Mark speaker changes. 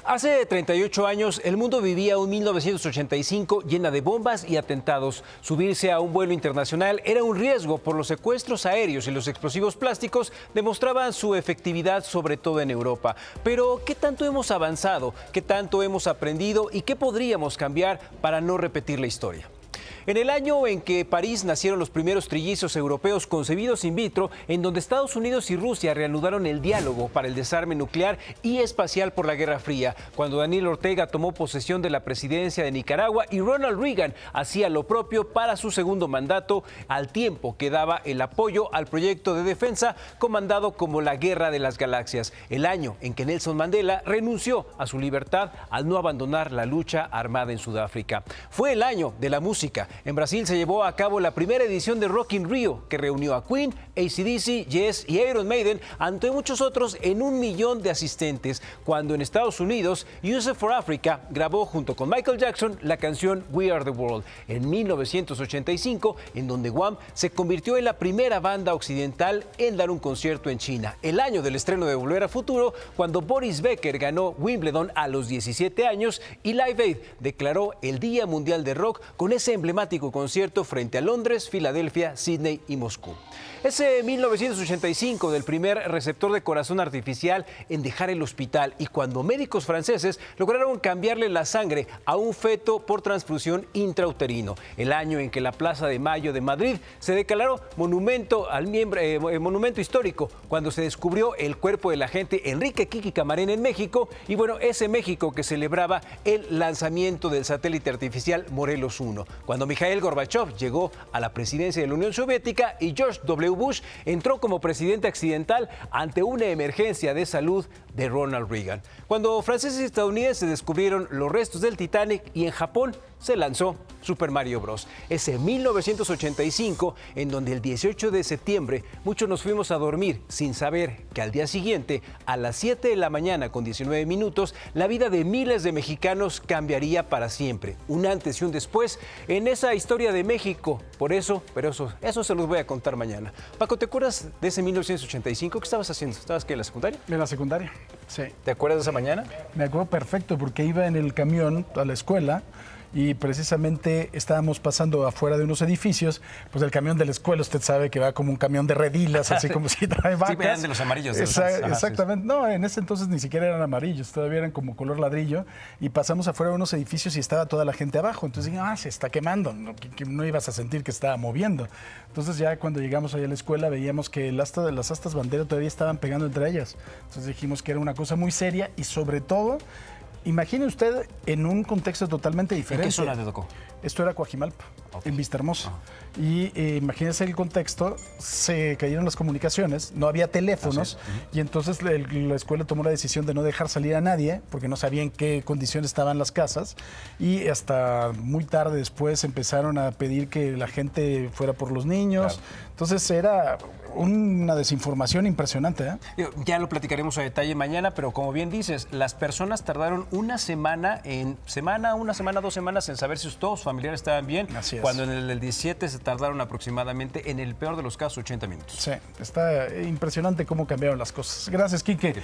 Speaker 1: Hace 38 años, el mundo vivía un 1985 llena de bombas y atentados. Subirse a un vuelo internacional era un riesgo por los secuestros aéreos y los explosivos plásticos demostraban su efectividad, sobre todo en Europa. Pero, ¿qué tanto hemos avanzado? ¿Qué tanto hemos aprendido? ¿Y qué podríamos cambiar para no repetir la historia? En el año en que París nacieron los primeros trillizos europeos concebidos in vitro, en donde Estados Unidos y Rusia reanudaron el diálogo para el desarme nuclear y espacial por la Guerra Fría, cuando Daniel Ortega tomó posesión de la presidencia de Nicaragua y Ronald Reagan hacía lo propio para su segundo mandato, al tiempo que daba el apoyo al proyecto de defensa comandado como la Guerra de las Galaxias, el año en que Nelson Mandela renunció a su libertad al no abandonar la lucha armada en Sudáfrica. Fue el año de la música. En Brasil se llevó a cabo la primera edición de Rock in Rio, que reunió a Queen, AC/DC, Yes y Iron Maiden, ante muchos otros en 1 millón de asistentes, cuando en Estados Unidos, Youssef for Africa grabó junto con Michael Jackson la canción We Are the World, en 1985, en donde Wham se convirtió en la primera banda occidental en dar un concierto en China. El año del estreno de Volver a Futuro, cuando Boris Becker ganó Wimbledon a los 17 años y Live Aid declaró el Día Mundial de Rock con ese emblemático concierto frente a Londres, Filadelfia, Sydney y Moscú. Ese 1985 del primer receptor de corazón artificial en dejar el hospital, y cuando médicos franceses lograron cambiarle la sangre a un feto por transfusión intrauterino. El año en que la Plaza de Mayo de Madrid se declaró monumento monumento histórico, cuando se descubrió el cuerpo del agente Enrique Kiki Camarena en México, y bueno, ese México que celebraba el lanzamiento del satélite artificial Morelos 1, cuando Mikhail Gorbachev llegó a la presidencia de la Unión Soviética y George W. Bush entró como presidente accidental ante una emergencia de salud de Ronald Reagan. Cuando franceses y estadounidenses descubrieron los restos del Titanic y en Japón se lanzó Super Mario Bros. Ese 1985 en donde el 18 de septiembre muchos nos fuimos a dormir sin saber que al día siguiente, a las 7 de la mañana con 19 minutos, la vida de miles de mexicanos cambiaría para siempre. Un antes y un después en esa historia de México. Eso se los voy a contar mañana. Paco, ¿te acuerdas de ese 1985? ¿Qué estabas haciendo? ¿Estabas qué, en la secundaria?
Speaker 2: En la secundaria, sí.
Speaker 1: ¿Te acuerdas de esa mañana?
Speaker 2: Me acuerdo perfecto porque iba en el camión a la escuela y precisamente estábamos pasando afuera de unos edificios, pues el camión de la escuela, usted sabe que va como un camión de redilas, así como si trae vacas.
Speaker 1: Sí, eran de los amarillos.
Speaker 2: Exactamente. No, en ese entonces ni siquiera eran amarillos, todavía eran como color ladrillo, y pasamos afuera de unos edificios y estaba toda la gente abajo. Entonces dije, se está quemando, no ibas a sentir que estaba moviendo. Entonces ya cuando llegamos ahí a la escuela veíamos que las astas bandera todavía estaban pegando entre ellas. Entonces dijimos que era una cosa muy seria y sobre todo, imagine usted en un contexto totalmente diferente.
Speaker 1: ¿En qué zona te tocó?
Speaker 2: Esto era Coajimalpa, en Vistahermosa. Y imagínense el contexto, se cayeron las comunicaciones, no había teléfonos, y entonces la escuela tomó la decisión de no dejar salir a nadie, porque no sabían en qué condiciones estaban las casas, y hasta muy tarde después empezaron a pedir que la gente fuera por los niños. Claro. Entonces era una desinformación impresionante, ¿eh?
Speaker 1: Ya lo platicaremos a detalle mañana, pero como bien dices, las personas tardaron una semana, 2 semanas en saber si todos sus familiares estaban bien, cuando en el 17 se tardaron aproximadamente, en el peor de los casos, 80 minutos.
Speaker 2: Sí, está impresionante cómo cambiaron las cosas. Gracias, Quique.